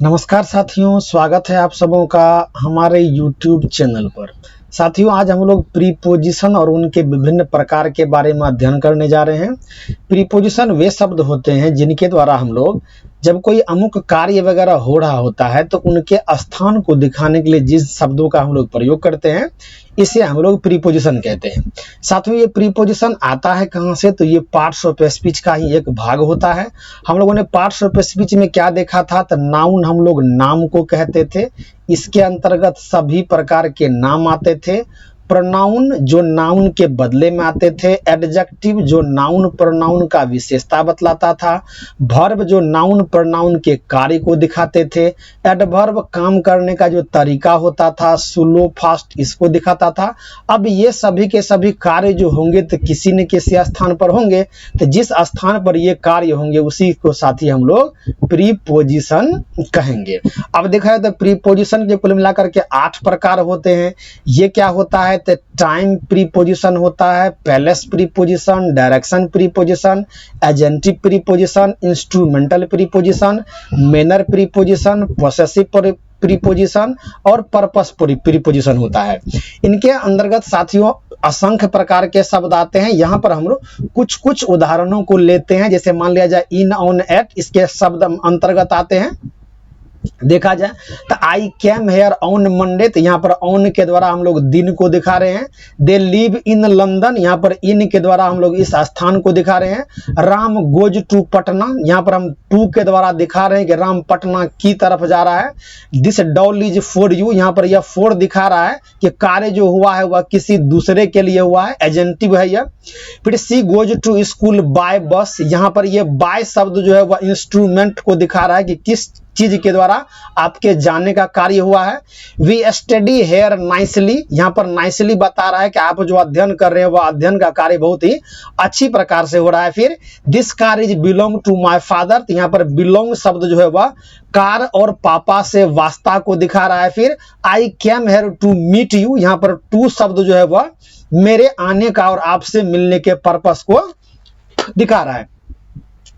नमस्कार साथियों, स्वागत है आप सबों का हमारे YouTube चैनल पर। साथियों, आज हम लोग प्रीपोजिशन और उनके विभिन्न प्रकार के बारे में अध्ययन करने जा रहे हैं। प्रीपोजिशन वे शब्द होते हैं जिनके द्वारा हम लोग जब कोई अमुक कार्य वगैरह हो रहा होता है तो उनके स्थान को दिखाने के लिए जिस शब्दों का हम लोग प्रयोग करते हैं इसे हम लोग प्रीपोजिशन कहते हैं। साथियों, ये प्रीपोजिशन आता है कहाँ से? तो ये पार्ट्स ऑफ स्पीच का ही एक भाग होता है। हम लोगों ने पार्ट्स ऑफ स्पीच में क्या देखा था? तो नाउन हम लोग नाम को कहते थे, इसके अंतर्गत सभी प्रकार के नाम आते थे। प्रोनाउन जो नाउन के बदले में आते थे, एडजेक्टिव जो नाउन प्रोनाउन का विशेषता बतलाता था, वर्ब जो नाउन प्रोनाउन के कार्य को दिखाते थे, एडवर्ब काम करने का जो तरीका होता था, स्लो फास्ट इसको दिखाता था। अब ये सभी के सभी कार्य जो होंगे तो किसी न किसी स्थान पर होंगे, तो जिस स्थान पर ये कार्य होंगे उसी को साथ ही हम लोग प्रीपोजिशन कहेंगे। अब देखा जाए तो प्रीपोजिशन के कुल मिलाकर के 8 प्रकार होते हैं। ये क्या होता है? तो टाइम प्रीपोजिशन होता है, place preposition, direction preposition, agentive preposition, instrumental preposition, manner preposition, possessive preposition और पर्पस प्रीपोजिशन होता है। इनके अंतर्गत साथियों असंख्य प्रकार के शब्द आते हैं। यहाँ पर हम लोग कुछ उदाहरणों को लेते हैं। जैसे मान लिया जाए इन, ऑन, एट, इसके शब्द अंतर्गत आते हैं। देखा जाए तो I came here on Monday, तो यहाँ पर ऑन के द्वारा हम लोग दिन को दिखा रहे हैं। दे लिव इन लंदन, यहाँ पर इन के द्वारा हम लोग इस स्थान को दिखा रहे हैं। राम गोज टू पटना, यहाँ पर हम टू के द्वारा दिखा रहे हैं कि राम पटना की तरफ जा रहा है। This doll is for you, यहाँ पर यह फॉर दिखा रहा है कि कार्य जो हुआ है वह किसी दूसरे के लिए हुआ है, एजेंटिव है यह। फिर she goes to school by बस, यहाँ पर यह बाय शब्द जो है वह इंस्ट्रूमेंट को दिखा रहा है कि किस चीज के द्वारा आपके जाने का कार्य हुआ है। वी स्टडी हेयर नाइसली, यहाँ पर नाइसली बता रहा है कि आप जो अध्ययन कर रहे हैं वह अध्ययन का कार्य बहुत ही अच्छी प्रकार से हो रहा है। फिर this car is belong to my father, तो यहाँ पर बिलोंग शब्द जो है वह कार और पापा से वास्ता को दिखा रहा है। फिर I came here to meet you, यहाँ पर टू शब्द जो है वह मेरे आने का और आपसे मिलने के पर्पस को दिखा रहा है।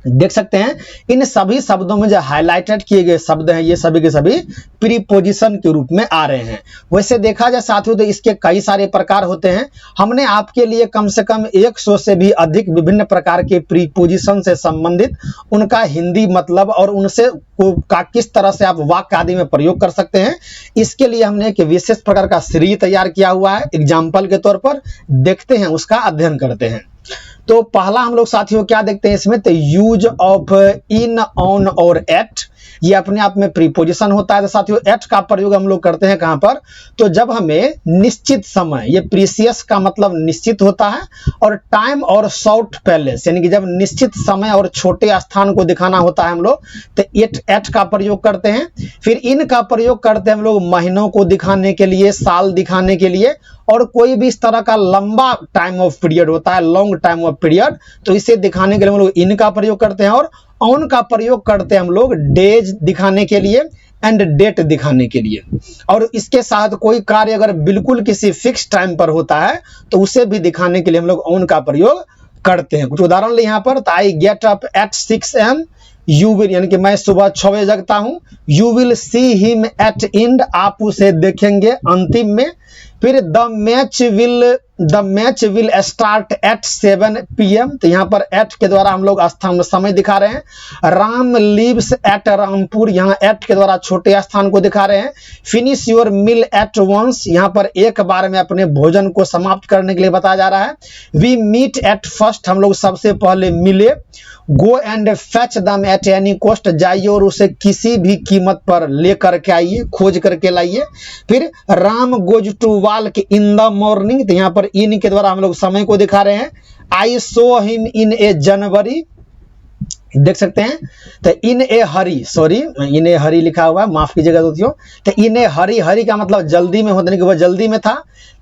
देख सकते हैं इन सभी शब्दों में जो हाईलाइटेड किए गए शब्द हैं ये सभी के सभी प्रीपोजिशन के रूप में आ रहे हैं। वैसे देखा जाए साथियों तो इसके कई सारे प्रकार होते हैं। हमने आपके लिए कम से कम 100 से भी अधिक विभिन्न प्रकार के प्रीपोजिशन से संबंधित उनका हिंदी मतलब और उनसे का किस तरह से आप वाक्य आदि में प्रयोग कर सकते हैं, इसके लिए हमने एक विशेष प्रकार का सीरीज तैयार किया हुआ है। एग्जाम्पल के तौर पर देखते हैं, उसका अध्ययन करते हैं। तो पहला हम लोग साथियों क्या देखते हैं इसमें? तो यूज ऑफ इन, ऑन और एट, ये अपने आप में प्रीपोजिशन होता है। तो साथियों एट का प्रयोग हम लोग करते हैं कहां पर? तो जब हमें निश्चित समय, ये प्रीसियस का मतलब निश्चित होता है, और टाइम और शॉर्ट पैलेस यानी कि जब निश्चित समय और छोटे स्थान को दिखाना होता है हम लोग तो एट का प्रयोग करते हैं। फिर इन का प्रयोग करते हैं हम लोग महीनों को दिखाने के लिए, साल दिखाने के लिए, और कोई भी इस तरह का लंबा टाइम ऑफ पीरियड होता है, लॉन्ग टाइम ऑफ पीरियड, तो इसे दिखाने के लिए हम लोग इन का प्रयोग करते हैं। और ऑन का प्रयोग करते हैं हम लोग डेज दिखाने के लिए एंड डेट दिखाने के लिए। और इसके साथ कोई कार्य अगर बिल्कुल किसी फिक्स टाइम पर होता है तो उसे भी दिखाने के लिए हम लोग ऑन का प्रयोग करते हैं। कुछ उदाहरण ले यहाँ पर, तो I get up at 6 AM, you will यानी कि मैं सुबह 6 बजे जगता हूँ। You will see him at and, आप उसे देखेंगे अंतिम में। फिर the match will start at 7 PM, तो यहाँ पर एट के द्वारा हम लोग स्थान समय दिखा रहे हैं। राम लिव्स एट रामपुर, यहाँ एट के द्वारा छोटे स्थान को दिखा रहे हैं। Finish your meal at once, यहाँ पर एक बार में अपने भोजन को समाप्त करने के लिए बताया जा रहा है। वी मीट एट फर्स्ट, हम लोग सबसे पहले मिले। गो एंड फेच दम एट एनी कॉस्ट, जाइए और उसे किसी भी कीमत पर लेकर के आइए, खोज करके लाइए। फिर Ram goes to walk in the morning, तो यहाँ पर इन के द्वारा हम लोग समय को दिखा रहे हैं। आई सो हिम इन ए जनवरी, देख सकते हैं। तो इन ए हरी, सॉरी इन ए हरी लिखा हुआ है, माफ कीजिएगा दोस्तों। तो इन ए हरी, हरी का मतलब जल्दी में होता है कि वह जल्दी में था।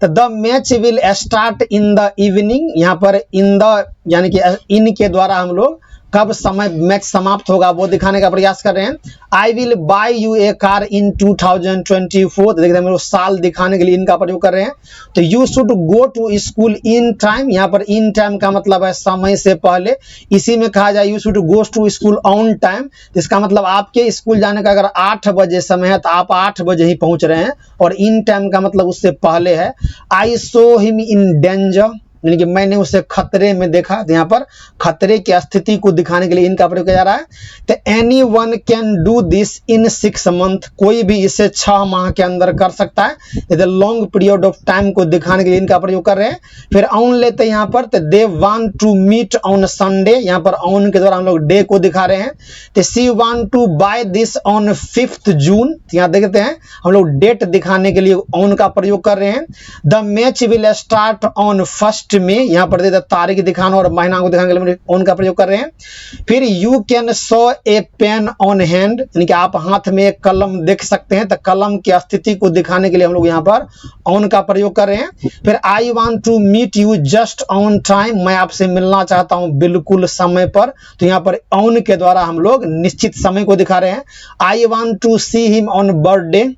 तो the match will start in the evening, यहाँ पर इन द यानी कि इन के द्वारा हम लोग कब समय मैच समाप्त होगा वो दिखाने का प्रयास कर रहे हैं। I will buy U A car in 2024, देखते हैं साल दिखाने के लिए इनका प्रयोग कर रहे हैं। तो you should go to school in time, यहाँ पर इन टाइम का मतलब है समय से पहले। इसी में कहा जाए you should go to school on time, इसका मतलब आपके स्कूल जाने का अगर 8 बजे समय है तो आप 8 बजे ही पहुंच रहे हैं, और इन टाइम का मतलब उससे पहले है। आई सो हिम इन डेंजर, यानी कि मैंने उसे खतरे में देखा, तो यहाँ पर खतरे की स्थिति को दिखाने के लिए इनका प्रयोग किया जा रहा है। तो any one can do this in 6 month, कोई भी इसे 6 माह के अंदर कर सकता है, ये लॉन्ग पीरियड ऑफ टाइम को दिखाने के लिए इनका प्रयोग कर रहे हैं। फिर ऑन लेते हैं यहाँ पर, तो they want to meet on Sunday, यहाँ पर ऑन के द्वारा हम लोग डे को दिखा रहे हैं। तो she want to buy this on 5 June, यहाँ देखते हैं हम लोग डेट दिखाने के लिए ऑन का प्रयोग कर रहे हैं। The match will start on 1 में, यहाँ पर दे तारीख दिखाना और महीना को दिखाने के लिए ऑन का प्रयोग कर रहे हैं। फिर you can so A pain on hand, यानी कि आप हाथ में एक कलम देख सकते हैं, तो कलम की स्थिति को दिखाने के लिए हम लोग यहाँ पर ऑन का प्रयोग कर रहे हैं। फिर I want to meet you just on time, मैं आपसे मिलना चाहता हूं बिल्कुल समय पर, तो यहाँ पर ऑन के द्वारा हम लोग निश्चित समय को दिखा रहे हैं। I want to see him on birthday,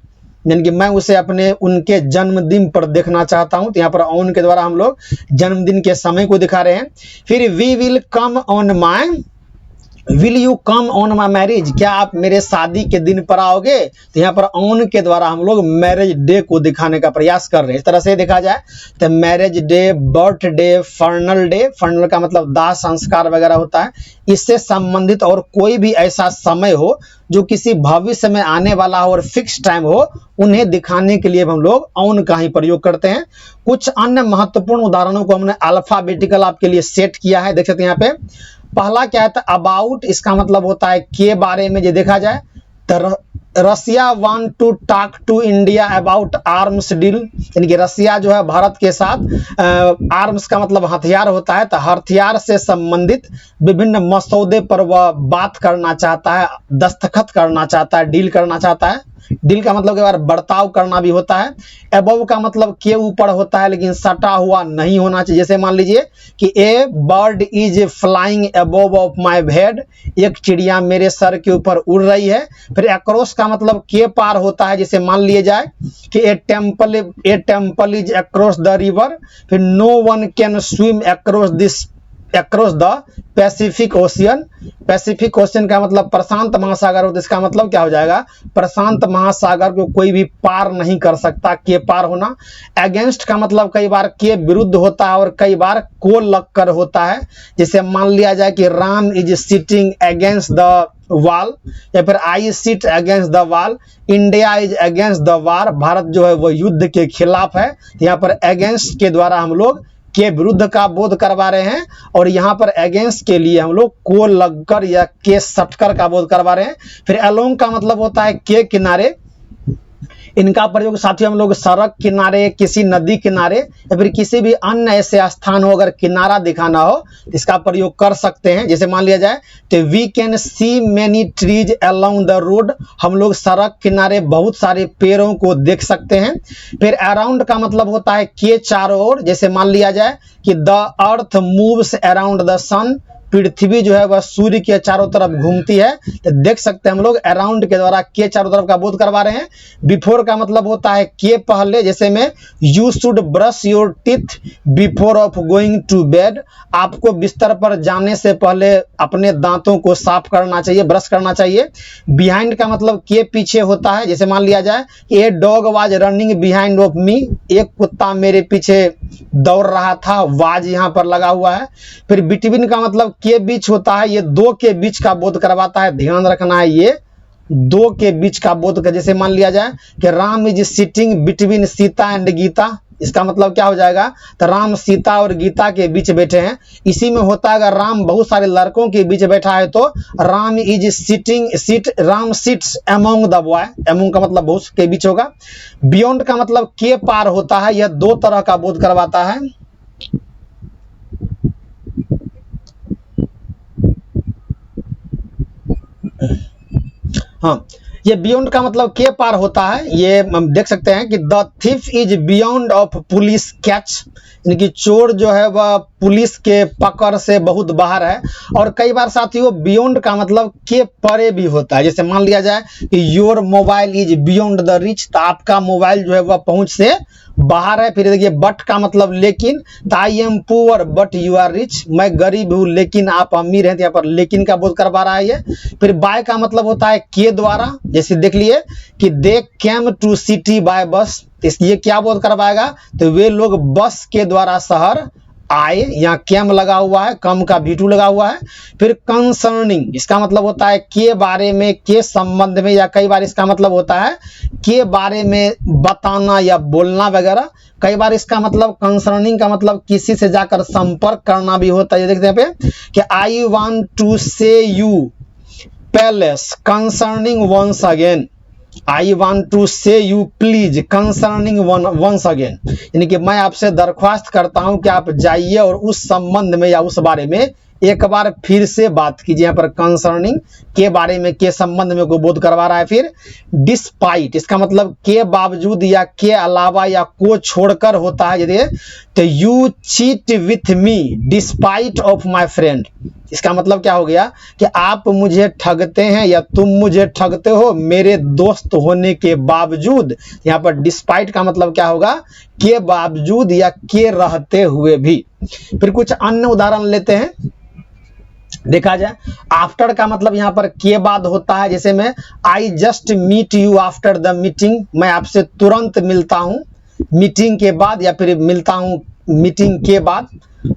यानी कि मैं उसे अपने उनके जन्मदिन पर देखना चाहता हूं, तो यहाँ पर ऑन के द्वारा हम लोग जन्मदिन के समय को दिखा रहे हैं। फिर we will come on my, will you come on my marriage, क्या आप मेरे शादी के दिन पर आओगे, तो यहाँ पर ऑन के द्वारा हम लोग मैरिज डे को दिखाने का प्रयास कर रहे हैं। इस तरह से देखा जाए तो मैरिज डे, बर्थडे, फर्नल डे, फर्नल का मतलब दाह संस्कार वगैरह होता है, इससे संबंधित और कोई भी ऐसा समय हो जो किसी भविष्य में आने वाला हो और फिक्स टाइम हो, उन्हें दिखाने के लिए हम लोग ऑन का ही प्रयोग करते हैं। कुछ अन्य महत्वपूर्ण उदाहरणों को हमने अल्फाबेटिकल आपके लिए सेट किया है, देख सकते हैं यहाँ पे। पहला क्या है, अबाउट, इसका मतलब होता है के बारे में। जो देखा जाए तो Russia want to talk to India about arms deal, यानी कि रसिया जो है भारत के साथ, आर्म्स का मतलब हथियार होता है, तो हथियार से संबंधित विभिन्न मसौदे पर वह बात करना चाहता है, दस्तखत करना चाहता है, डील करना चाहता है। डील का मतलब के बार बर्ताव करना भी होता है। अबव का मतलब के ऊपर होता है, लेकिन सटा हुआ नहीं होना चाहिए। जैसे मान लीजिए कि a bird is flying above of my head, एक चिड़िया मेरे सर के ऊपर उड़ रही है। फिर अक्रॉस का मतलब के पार होता है, जैसे मान लिया जाए कि a temple is across the river. फिर no one can swim across the Pacific Ocean. Pacific Ocean का मतलब प्रशांत महासागर हो, तो इसका मतलब क्या हो जाएगा, प्रशांत महासागर को कोई भी पार नहीं कर सकता, के पार होना। अगेंस्ट का मतलब कई बार के विरुद्ध होता है और कई बार को लगकर होता है। जैसे मान लिया जाए कि Ram is sitting against the wall, या फिर I sit against the wall. India is against the war, Bharat जो है वो युद्ध के खिलाफ है। यहाँ पर अगेंस्ट के द्वारा हम लोग के विरुद्ध का बोध करवा रहे हैं, और यहाँ पर अगेंस्ट के लिए हम लोग को लगकर या के सटकर का बोध करवा रहे हैं। फिर अलोंग का मतलब होता है के किनारे, इनका प्रयोग साथियों हम लोग सड़क किनारे, किसी नदी किनारे, या फिर किसी भी अन्य ऐसे स्थान हो अगर किनारा दिखाना हो, इसका प्रयोग कर सकते हैं। जैसे मान लिया जाए तो we can see many trees along the road, हम लोग सड़क किनारे बहुत सारे पेड़ों को देख सकते हैं। फिर अराउंड का मतलब होता है के चारों ओर। जैसे मान लिया जाए कि the earth moves around the sun, पृथ्वी जो है वह सूर्य के चारों तरफ घूमती है, तो देख सकते हैं हम लोग अराउंड के द्वारा के चारों तरफ का बोध करवा रहे हैं। बिफोर का मतलब होता है के पहले, जैसे में you should brush your teeth before of going to bed, आपको बिस्तर पर जाने से पहले अपने दांतों को साफ करना चाहिए, ब्रश करना चाहिए। बिहाइंड का मतलब के पीछे होता है। जैसे मान लिया जाए a dog was running behind of me, एक कुत्ता मेरे पीछे दौड़ रहा था, वाज यहाँ पर लगा हुआ है। फिर बिटवीन का मतलब के बीच होता है, ये दो के बीच का बोध करवाता है, ध्यान रखना है, ये दो के बीच का बोध। जैसे मान लिया जाए कि Ram is sitting between Sita and Gita, इसका मतलब क्या हो जाएगा, तो राम सीता और गीता के बीच बैठे हैं। इसी में होता है अगर राम बहुत सारे लड़कों के बीच बैठा है तो Ram is Ram sits among the boy, among का मतलब बहुत के बीच होगा। बियॉन्ड का मतलब के पार होता है, यह दो तरह का बोध करवाता है। हाँ, ये बियॉन्ड का मतलब के पार होता है। ये हम देख सकते हैं कि the thief is beyond of police catch, यानी कि चोर जो है वह पुलिस के पकड़ से बहुत बाहर है। और कई बार साथियों बियॉन्ड का मतलब के परे भी होता है। जैसे मान लिया जाए कि your mobile is beyond the rich, तो आपका मोबाइल जो है वह पहुंच से बाहर है। फिर देखिए बट का मतलब लेकिन, तो I am poor but you are rich, मैं गरीब हूं लेकिन आप अमीर हैं, तो यहाँ पर लेकिन का बोध करवा रहा है ये। फिर बाय का मतलब होता है के द्वारा, जैसे देख लिए कि दे केम टू सिटी बाय बस, इसलिए क्या बोध करवाएगा, तो वे लोग बस के द्वारा शहर आए, यहाँ कैम लगा हुआ है, कम का V2 लगा हुआ है। फिर कंसर्निंग, इसका मतलब होता है के बारे में, के संबंध में, या कई बार इसका मतलब होता है के बारे में बताना या बोलना वगैरह। कई बार इसका मतलब कंसर्निंग का मतलब किसी से जाकर संपर्क करना भी होता है। ये देखते हैं पे कि I want to say you please concerning once again, I want to say you please concerning once again, यानी कि मैं आपसे दरख्वास्त करता हूं कि आप जाइए और उस संबंध में या उस बारे में एक बार फिर से बात कीजिए। यहाँ पर कंसर्निंग के बारे में, के संबंध में को बोध करवा रहा है। फिर डिस्पाइट, इसका मतलब के बावजूद या के अलावा या को छोड़कर होता है। यदि तो you cheat with me despite of my friend, इसका मतलब क्या हो गया कि आप मुझे ठगते हैं या तुम मुझे ठगते हो मेरे दोस्त होने के बावजूद। यहाँ पर डिस्पाइट का मतलब क्या होगा, के बावजूद या के रहते हुए भी। फिर कुछ अन्य उदाहरण लेते हैं, देखा जाए। आफ्टर का मतलब यहाँ पर के बाद होता है। जैसे मैं I just meet you after the meeting, मैं आपसे तुरंत मिलता हूं मीटिंग के बाद, या फिर मिलता हूं मीटिंग के बाद।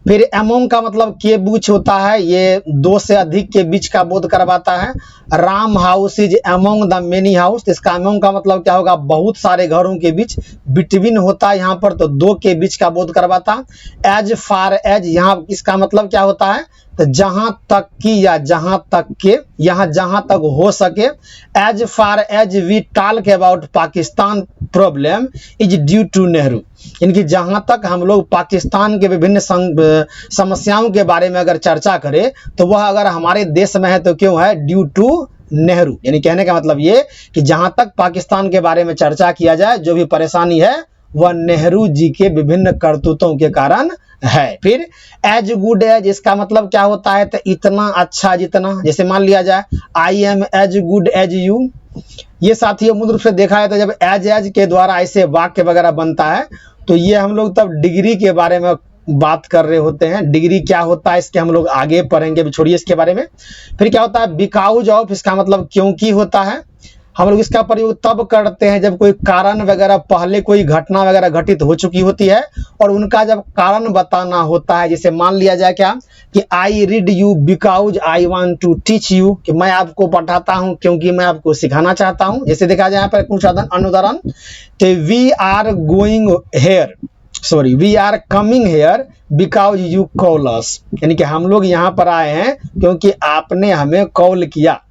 फिर अमोंग का मतलब के बीच होता है, ये दो से अधिक के बीच का बोध करवाता है। Ram house is among the many house, इसका अमोंग का मतलब क्या होगा, बहुत सारे घरों के बीच। बिटवीन होता है यहाँ पर, तो दो के बीच का बोध करवाता। एज फार एज, यहाँ इसका मतलब क्या होता है, तो जहां तक की या जहां तक के, यहाँ जहां तक हो सके। As far as we talk about Pakistan problem is due to Nehru, इनकी जहां तक हम लोग पाकिस्तान के विभिन्न समस्याओं के बारे में अगर चर्चा करें तो वह अगर हमारे देश में है तो क्यों है, ड्यू टू नेहरू। यानी कहने का मतलब ये कि जहां तक पाकिस्तान के बारे में चर्चा किया जाए, जो भी परेशानी है वह नेहरू जी के विभिन्न करतूतों के कारण है। फिर एज गुड एज, इसका मतलब क्या होता है, तो इतना अच्छा जितना। जैसे मान लिया जाए I am as good as you, ये साथियों मूल रूप से देखा है तो जब एज के द्वारा ऐसे वाक्य वगैरह बनता है तो ये हम लोग तब डिग्री के बारे में बात कर रहे होते हैं। डिग्री क्या होता है इसके हम लोग आगे पढ़ेंगे, अभी छोड़िए इसके बारे में। फिर क्या होता है बिकॉज ऑफ, इसका मतलब क्योंकि होता है। हम लोग इसका प्रयोग तब करते हैं जब कोई कारण वगैरह, पहले कोई घटना वगैरह घटित हो चुकी होती है और उनका जब कारण बताना होता है। जैसे मान लिया जाए क्या कि I read you because I want to teach you, कि मैं आपको पढ़ाता हूं क्योंकि मैं आपको सिखाना चाहता हूं। जैसे देखा जाए यहाँ पर कुछ अनुदाहरण, तो we are going here, sorry we are coming here because you call us, यानी कि हम लोग यहाँ पर आए हैं क्योंकि आपने हमें कॉल किया।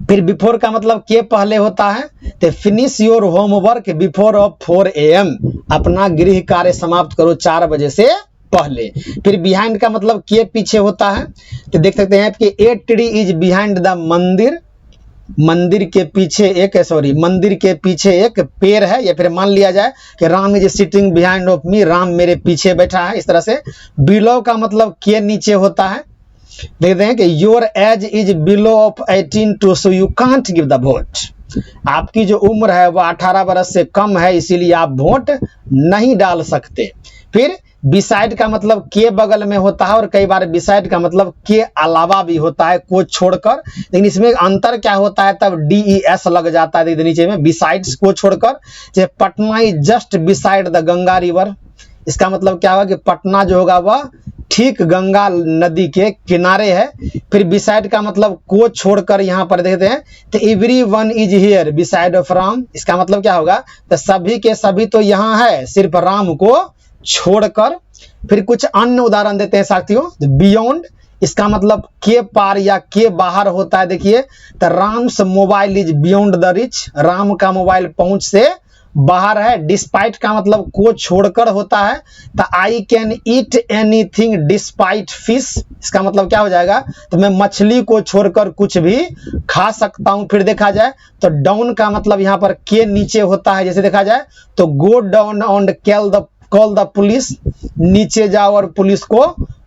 फिर बिफोर का मतलब के पहले होता है, तो finish your homework before 4 AM, अपना गृह कार्य समाप्त करो 4 बजे से पहले। फिर बिहाइंड का मतलब के पीछे होता है, तो देख सकते हैं कि a tree is behind the मंदिर, मंदिर के पीछे एक, सॉरी मंदिर के पीछे एक पेड़ है। या फिर मान लिया जाए कि Ram is sitting behind of me, Ram मेरे पीछे बैठा है। इस तरह से बिलो का मतलब के नीचे होता है। देखते हैं कि your age is below of 18 to so you can't give the vote, आपकी जो उम्र है वह 18 वर्ष से कम है इसीलिए आप वोट नहीं डाल सकते। फिर बिसाइड का मतलब के बगल में होता है और कई बार बिसाइड का मतलब के अलावा भी होता है, को छोड़कर। लेकिन इसमें अंतर क्या होता है, तब DES लग जाता है नीचे में, बिसाइड्स को छोड़कर। जैसे Patna is just beside the Ganga river, इसका मतलब क्या होगा कि पटना जो होगा वह ठीक गंगा नदी के किनारे है। फिर बिसाइड का मतलब को छोड़कर यहाँ पर देखते हैं, तो every one is here beside of Ram, इसका मतलब क्या होगा, तो सभी के सभी तो यहाँ है सिर्फ राम को छोड़कर। फिर कुछ अन्य उदाहरण देते हैं साथियों, बियॉन्ड, इसका मतलब के पार या के बाहर होता है। देखिए तो Ram's mobile is beyond the rich, Ram का मोबाइल पहुंच से बाहर है। डिस्पाइट का मतलब को छोड़कर होता है, तो I can eat anything despite fish, इसका मतलब क्या हो जाएगा, तो मैं मछली को छोड़कर कुछ भी खा सकता हूं। फिर देखा जाए तो डाउन का मतलब यहाँ पर के नीचे होता है। जैसे देखा जाए तो go down and kill the call the police, नीचे जाओ और पुलिस को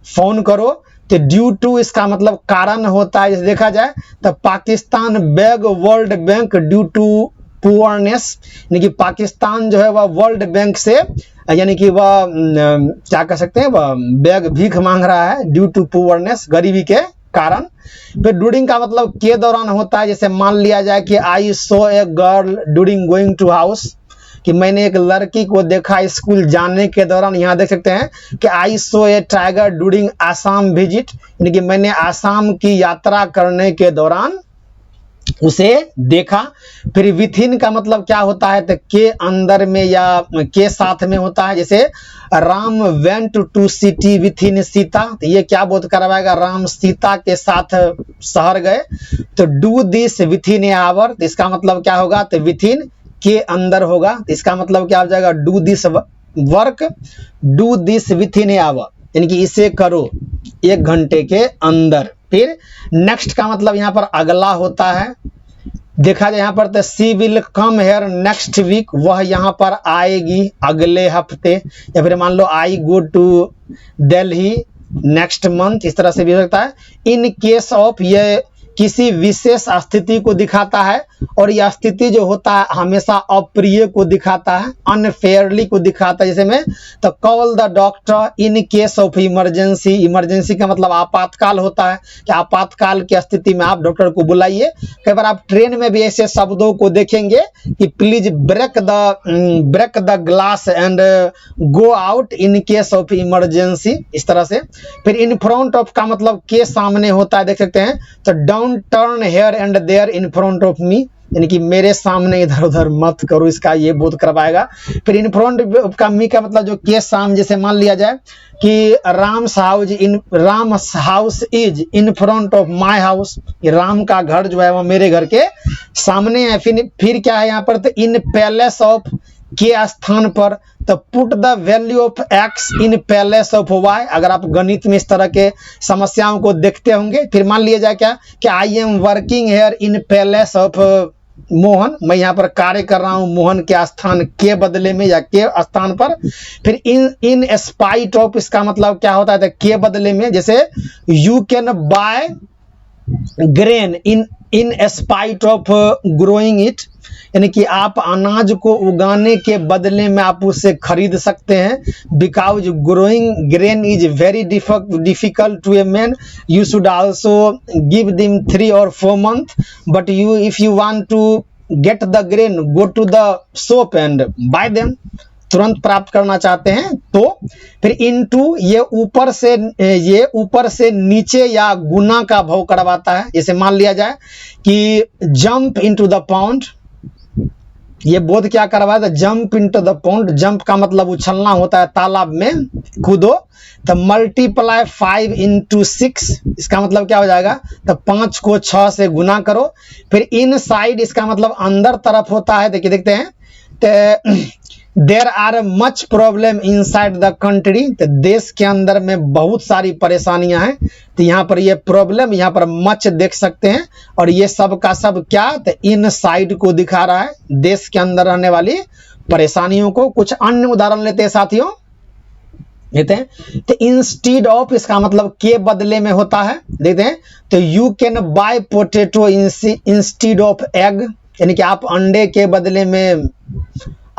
फोन करो। तो ड्यू टू इसका मतलब कारण होता है, जैसे देखा जाए तो Pakistan beg World Bank due to poorness, यानी कि पाकिस्तान जो है वह वर्ल्ड बैंक से, यानी कि वह क्या कह सकते हैं, वह बेग भीख मांग रहा है ड्यू टू पुअरनेस, गरीबी के कारण। फिर ड्यूरिंग का मतलब के दौरान होता है, जैसे मान लिया जाए कि I saw a girl during going to house, कि मैंने एक लड़की को देखा स्कूल जाने के दौरान। यहाँ देख सकते हैं कि I saw A tiger during Assam visit, यानी कि मैंने आसाम की यात्रा करने के दौरान उसे देखा। फिर विथिन का मतलब क्या होता है, तो के अंदर में या के साथ में होता है, जैसे Ram went to city within Sita, तो ये क्या बोध करवाएगा, राम सीता के साथ शहर गए। तो do this within a hour, तो इसका मतलब क्या होगा, तो विथिन के अंदर होगा, तो इसका मतलब क्या हो जाएगा, do this work, do this within a hour, यानी कि इसे करो 1 घंटे के अंदर। फिर नेक्स्ट का मतलब यहाँ पर अगला होता है, देखा जाए यहाँ पर तो she will come here next week, वह यहाँ पर आएगी अगले हफ्ते, या फिर मान लो I go to Delhi next month, इस तरह से भी हो सकता है। इन केस ऑफ, ये किसी विशेष स्थिति को दिखाता है, और यह स्थिति जो होता है हमेशा अप्रिय को दिखाता है, अनफेयरली को दिखाता है। जैसे में तो call the doctor in case of emergency, emergency का मतलब आपातकाल होता है, कि आपातकाल की स्थिति में आप डॉक्टर को बुलाइए। कई बार आप ट्रेन में भी ऐसे शब्दों को देखेंगे कि please break the glass and go out in case of emergency, इस तरह से। फिर इन फ्रंट ऑफ का मतलब के सामने होता है, देख सकते हैं, तो don't turn here and there in front of me, यानी कि मेरे सामने इधर उधर मत करो, इसका ये बोध करवाएगा। फिर इन फ्रंट ऑफ का मी का मतलब जो के सामने, जैसे मान लिया जाए कि Ram's house is in front of my house, Ram का घर जो है वो मेरे घर के सामने है। फिर क्या है यहाँ पर, तो इन पैलेस ऑफ के स्थान पर, तो put the value of x in palace of y, अगर आप गणित में इस तरह के समस्याओं को देखते होंगे। फिर मान लिया जाए क्या कि I am working here in palace of Mohan, मैं यहाँ पर कार्य कर रहा हूँ मोहन के स्थान के बदले में या के स्थान पर। फिर इन स्पाइट ऑफ, इसका मतलब क्या होता है, तो के बदले में, जैसे you can buy grain in spite of growing it, यानी कि आप अनाज को उगाने के बदले में आप उसे खरीद सकते हैं। Because growing grain is very difficult to a man, you should also give them 3 or 4 months, but you if you want to get the grain go to the shop and buy them, तुरंत प्राप्त करना चाहते हैं तो। फिर into, ये ऊपर से नीचे या गुना का भाव करवाता है। जैसे मान लिया जाए कि जंप इनटू द पॉन्ड, ये बोध क्या करवाया था, jump into the pond, jump का मतलब उछलना होता है, तालाब में कूदो। तो मल्टीप्लाई 5 into 6, इसका मतलब क्या हो जाएगा, तो 5 को 6 से गुना करो। फिर इन साइड, इसका मतलब अंदर तरफ होता है, देखिए देखते हैं, there are much problem inside the country, तो देश के अंदर में बहुत सारी परेशानियां हैं। तो यहाँ पर ये प्रॉब्लम, यहाँ पर मच देख सकते हैं, और ये सब का सब क्या, तो इन साइड को दिखा रहा है, देश के अंदर रहने वाली परेशानियों को। कुछ अन्य उदाहरण लेते हैं साथियों, देखते हैं। तो इंस्टीड ऑफ, इसका मतलब के बदले में होता है, देखते हैं। तो you can buy potato instead of egg, यानी कि आप अंडे के बदले में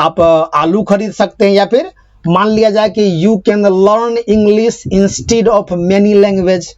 आप आलू खरीद सकते हैं। या फिर मान लिया जाए कि you can learn English instead of many language,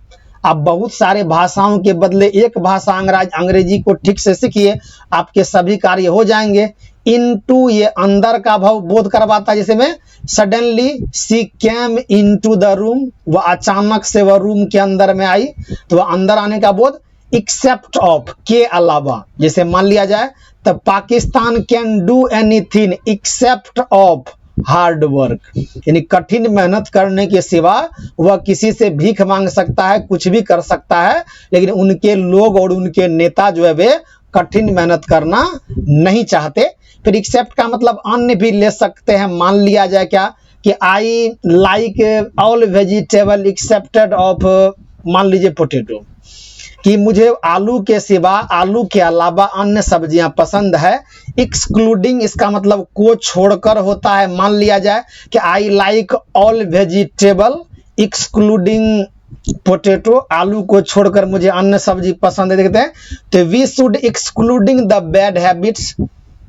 आप बहुत सारे भाषाओं के बदले एक भाषा अंग्रेजी को ठीक से सीखिए, आपके सभी कार्य हो जाएंगे। इनटू, ये अंदर का भाव बोध करवाता है। जैसे में suddenly she came into the room, वह अचानक से वह रूम के अंदर में आई, तो वह अंदर आने का बोध। एक्सेप्ट ऑफ, के अलावा, जैसे मान लिया जाए तो Pakistan can do anything except of hard work, यानी कठिन मेहनत करने के सिवा वह किसी से भीख मांग सकता है, कुछ भी कर सकता है, लेकिन उनके लोग और उनके नेता जो है वे कठिन मेहनत करना नहीं चाहते। फिर एक्सेप्ट का मतलब अन्य भी ले सकते हैं, मान लिया जाए क्या कि I like all vegetable accepted of, मान लीजिए पोटैटो, कि मुझे आलू के सिवा, आलू के अलावा अन्य सब्जियां पसंद है। एक्सक्लूडिंग इसका मतलब को छोड़कर होता है। मान लिया जाए कि I like all vegetable excluding potato, आलू को छोड़कर मुझे अन्य सब्जी पसंद है। देखते हैं, तो we should excluding the bad habits,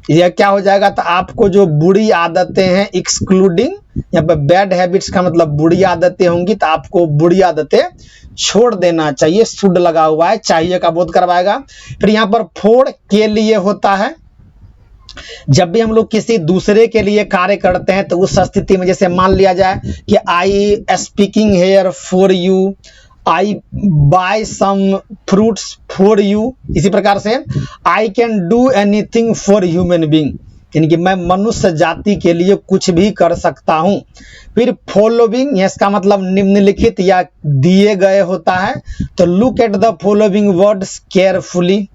यह क्या हो जाएगा, तो आपको जो बुरी आदतें हैं, एक्सक्लूडिंग यहाँ पर बैड हैबिट्स का मतलब बुरी आदतें होंगी, तो आपको बुरी आदतें छोड़ देना चाहिए। शुड लगा हुआ है, चाहिए का बोध करवाएगा। फिर यहाँ पर फॉर के लिए होता है। जब भी हम लोग किसी दूसरे के लिए कार्य करते हैं तो उस स्थिति में, जैसे मान लिया जाए कि I speaking here for you, I buy some fruits for you, इसी प्रकार से I can do anything for human being, यानी कि मैं मनुष्य जाति के लिए कुछ भी कर सकता हूं। फिर फॉलोइंग, इसका मतलब निम्नलिखित या दिए गए होता है। तो look at the following words carefully,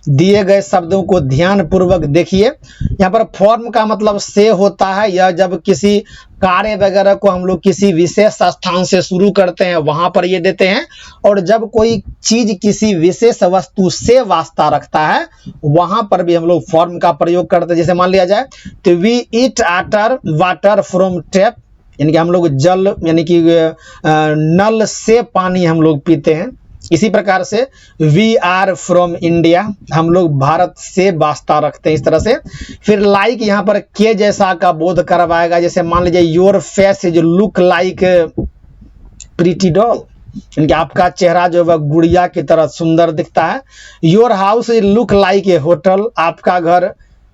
दिए गए शब्दों को ध्यान पूर्वक देखिए। यहाँ पर फॉर्म का मतलब से होता है। यह जब किसी कार्य वगैरह को हम लोग किसी विशेष स्थान से शुरू करते हैं वहां पर ये देते हैं, और जब कोई चीज किसी विशेष वस्तु से वास्ता रखता है वहां पर भी हम लोग फॉर्म का प्रयोग करते हैं। जैसे मान लिया जाए तो we eat water from tap, यानी कि हम लोग जल, यानी कि नल से पानी हम लोग पीते हैं। इसी प्रकार से वी आर फ्रॉम इंडिया, हम लोग भारत से वास्ता रखते हैं, इस तरह से। फिर लाइक यहाँ पर के जैसा का बोध करवाएगा। जैसे मान लीजिए your face is look like pretty doll, यानी कि आपका चेहरा जो है गुड़िया की तरह सुंदर दिखता है। Your house is look like a hotel, आपका घर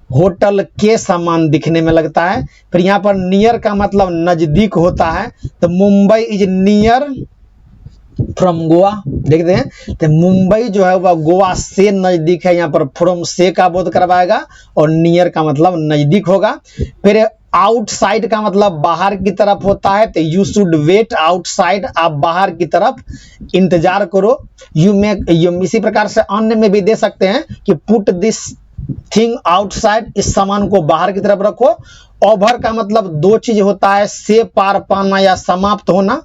होटल के समान दिखने में लगता है। फिर यहाँ पर नियर का मतलब नजदीक होता है। तो Mumbai is near from Goa, देखते हैं, तो मुंबई जो है वह गोवा से नजदीक है। यहाँ पर फ्रॉम से का बोध करवाएगा और नियर का मतलब नजदीक होगा। फिर आउटसाइड का मतलब बाहर की तरफ होता है। तो यू शुड वेट आउटसाइड, आप बाहर की तरफ इंतजार करो। इसी प्रकार से अन्य में भी दे सकते हैं कि पुट दिस थिंग आउटसाइड, इस सामान को बाहर की तरफ रखो। ओवर का मतलब दो चीज होता है, से पार पाना या समाप्त होना।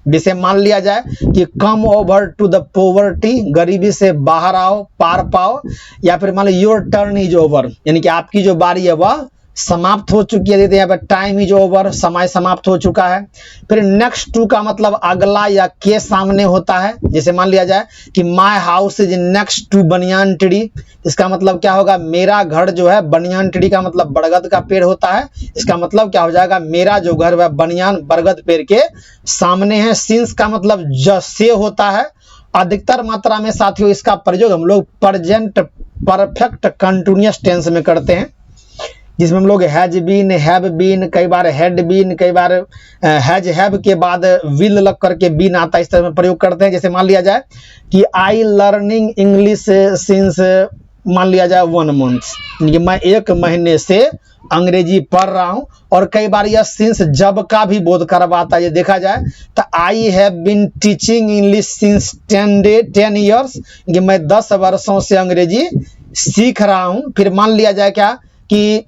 जिसे मान लिया जाए कि come over to the poverty, गरीबी से बाहर आओ, पार पाओ। या फिर मान लो योर टर्न इज ओवर, यानी कि आपकी जो बारी है वह समाप्त हो चुकी है। यहाँ पर टाइम इज ओवर, समय समाप्त हो चुका है। फिर नेक्स्ट टू का मतलब अगला या के सामने होता है। जैसे मान लिया जाए कि my house is next to banyan tree, इसका मतलब क्या होगा, मेरा घर जो है, बनियान ट्री का मतलब बरगद का पेड़ होता है, इसका मतलब क्या हो जाएगा, मेरा जो घर है बनियान बरगद पेड़ के सामने है। सिंस का मतलब से होता है। अधिकतर मात्रा में साथियों इसका प्रयोग हम लोग प्रेजेंट परफेक्ट कंटिन्यूअस टेंस में करते हैं, जिसमें हम लोग हैज बीन, हैव बीन, कई बार हैड बीन, कई बार हैज हैव के बाद विल लग करके बीन आता है, इस तरह में प्रयोग करते हैं। जैसे मान लिया जाए कि आई लर्निंग इंग्लिश सिंस, मान लिया जाए 1 मंथ, यानी कि मैं 1 महीने से अंग्रेजी पढ़ रहा हूं। और कई बार यह सिंस जब का भी बोध करवाता है। ये देखा जाए तो I have been teaching English since 10 years, कि मैं 10 वर्षों से अंग्रेजी सीख रहा हूं। फिर मान लिया जाए क्या कि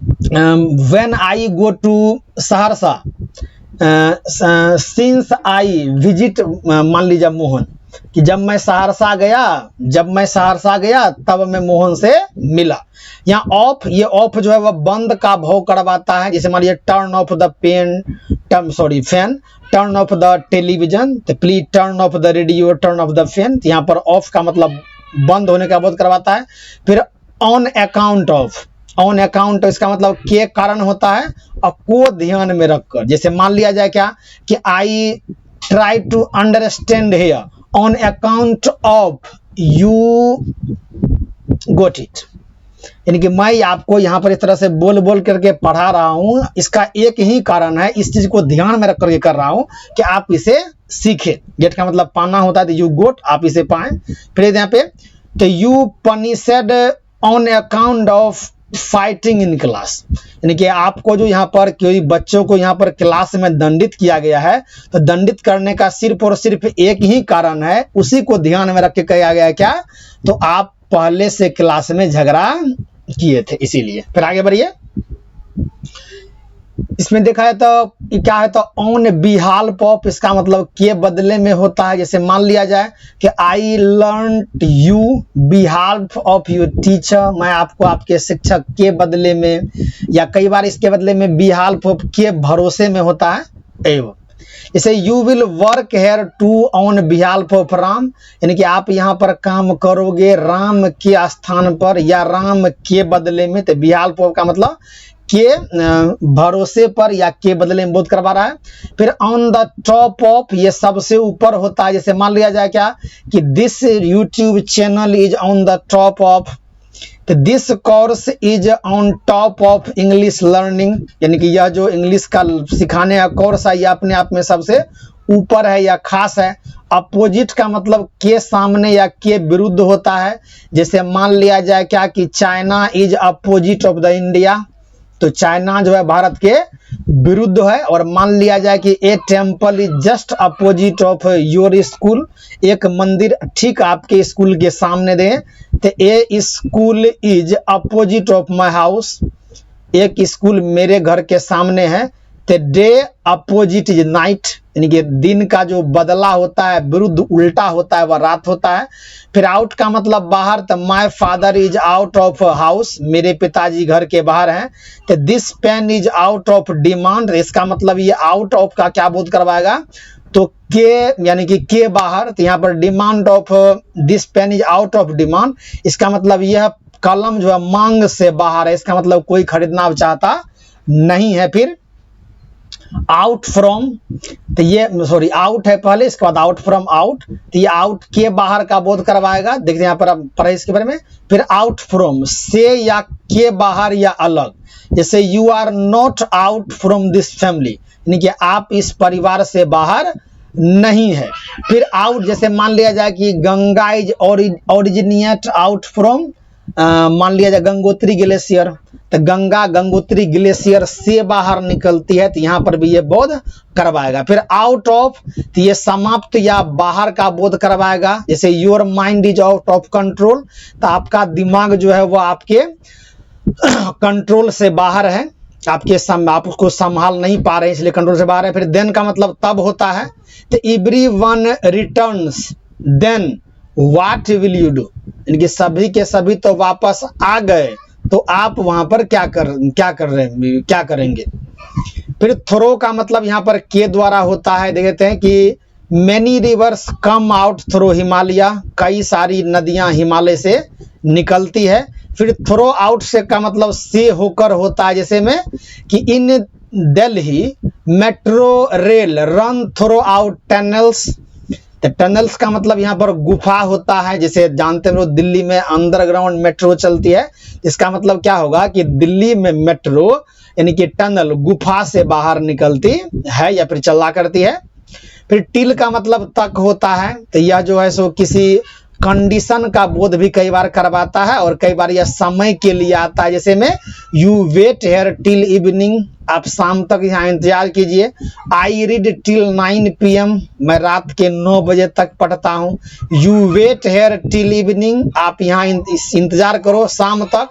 when I go to Saharsa, since I visit, मान लीजिए मोहन, कि जब मैं सहरसा गया तब मैं मोहन से मिला। यहाँ ऑफ, ये ऑफ जो है वह बंद का भाव करवाता है। जैसे मान लीजिए turn off the fan, turn off the television, तो please turn off the radio, turn off the fan. यहाँ पर ऑफ का मतलब बंद होने का बोध करवाता है। फिर ऑन अकाउंट, इसका मतलब के कारण होता है और को ध्यान में रखकर। जैसे मान लिया जाए क्या कि I try to understand here on account of you got it, यानी कि मैं आपको यहाँ पर इस तरह से बोल करके पढ़ा रहा हूँ, इसका एक ही कारण है, इस चीज को ध्यान में रख करके कर रहा हूँ कि आप इसे सीखें। गेट का मतलब पाना होता है, तो यू गोट, आप इसे पाएं। फिर यहाँ पे तो you punished on account of fighting in class, यानी कि आपको जो यहाँ पर कोई बच्चों को यहाँ पर क्लास में दंडित किया गया है, तो दंडित करने का सिर्फ और सिर्फ एक ही कारण है, उसी को ध्यान में रख के कहा गया है क्या, तो आप पहले से क्लास में झगड़ा किए थे, इसीलिए। फिर आगे बढ़िए। इसमें देखा है तो ये क्या है, तो ऑन बिहाल्फ ऑफ, इसका मतलब के बदले में होता है। जैसे मान लिया जाए कि आई लर्न यू बिहाल्फ ऑफ योर टीचर, मैं आपको आपके शिक्षक के बदले में, या कई बार इसके बदले में बिहाल्फ ऑफ के भरोसे में होता है एवं। जैसे you will work here to on बिहाल्फ ऑफ राम, यानी कि आप यहाँ पर काम करोगे राम के स्थान पर या राम के बदले में। तो बिहाल्फ ऑफ का मतलब के भरोसे पर या के बदले में बोध करवा रहा है। फिर ऑन द टॉप ऑफ, ये सबसे ऊपर होता है। जैसे मान लिया जाए क्या कि this YouTube channel is on the top of, तो this course is on top of English learning, यानी कि यह जो इंग्लिश का सिखाने का कोर्स है यह अपने आप में सबसे ऊपर है या खास है। अपोजिट का मतलब के सामने या के विरुद्ध होता है। जैसे मान लिया जाए क्या कि China is opposite of the India, तो चाइना जो है भारत के विरुद्ध है। और मान लिया जाए कि a temple is just opposite of your school, एक मंदिर ठीक आपके स्कूल के सामने दे, तो a school is opposite of my house, एक स्कूल मेरे घर के सामने है। तो डे अपोजिट इज नाइट, यानी कि दिन का जो बदला होता है विरुद्ध उल्टा होता है वह रात होता है। फिर आउट का मतलब बाहर, तो my father is out of house, मेरे पिताजी घर के बाहर हैं। तो this pen is out of demand, इसका मतलब ये आउट ऑफ का क्या बोध करवाएगा, तो के यानी कि के बाहर। तो यहाँ पर demand of this pen is out of demand, इसका मतलब यह कलम जो है मांग से बाहर है, इसका मतलब कोई खरीदना चाहता नहीं है। फिर आउट फ्रॉम, तो ये सॉरी आउट है पहले, इसके बाद आउट फ्रॉम आउट, तो ये आउट के बाहर का बोध करवाएगा। देखते हैं यहाँ पर अब पढ़े इसके बारे में। फिर आउट फ्रॉम से या के बाहर या अलग, जैसे you are not out from this family, यानी कि आप इस परिवार से बाहर नहीं है। फिर आउट, जैसे मान लिया जाए कि Ganga is originate out from, मान लिया जाए गंगोत्री ग्लेशियर, तो गंगा गंगोत्री ग्लेशियर से बाहर निकलती है, तो यहाँ पर भी ये बोध करवाएगा। फिर आउट ऑफ, तो ये समाप्त या बाहर का बोध करवाएगा। जैसे your mind is out of control, तो आपका दिमाग जो है वो आपके कंट्रोल से बाहर है, आप उसको संभाल नहीं पा रहे हैं, इसलिए कंट्रोल से बाहर है। फिर देन का मतलब तब होता है, तो every one returns then what will you do, यानी कि सभी के सभी तो वापस आ गए, तो आप वहां पर क्या करेंगे। फिर थ्रो का मतलब यहाँ पर के द्वारा होता है। देखते हैं कि many rivers come out through Himalaya, कई सारी नदियां हिमालय से निकलती है। फिर थ्रो आउट से का मतलब से होकर होता है। जैसे में कि in Delhi metro rail run throughout tunnels, तो टनल्स का मतलब यहाँ पर गुफा होता है। जैसे जानते हो दिल्ली में अंडरग्राउंड मेट्रो चलती है, इसका मतलब क्या होगा कि दिल्ली में मेट्रो यानी कि टनल गुफा से बाहर निकलती है या फिर चला करती है। फिर टिल का मतलब तक होता है, तो यह जो है सो किसी कंडीशन का बोध भी कई बार करवाता है, और कई बार यह समय के लिए आता है। जैसे में you wait here till evening, आप शाम तक यहाँ इंतजार कीजिए। आई रीड टिल 9 PM, मैं रात के 9 बजे तक पढ़ता हूँ। You wait here till evening, आप यहाँ इंतजार करो शाम तक।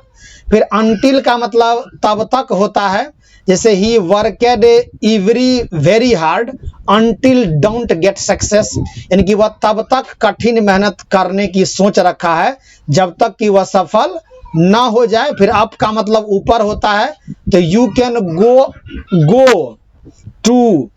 फिर अनटिल का मतलब तब तक होता है। जैसे ही worked every very hard until don't get success, यानी कि वह तब तक कठिन मेहनत करने की सोच रखा है जब तक कि वह सफल ना हो जाए। फिर अप का मतलब ऊपर होता है, तो यू कैन गो टू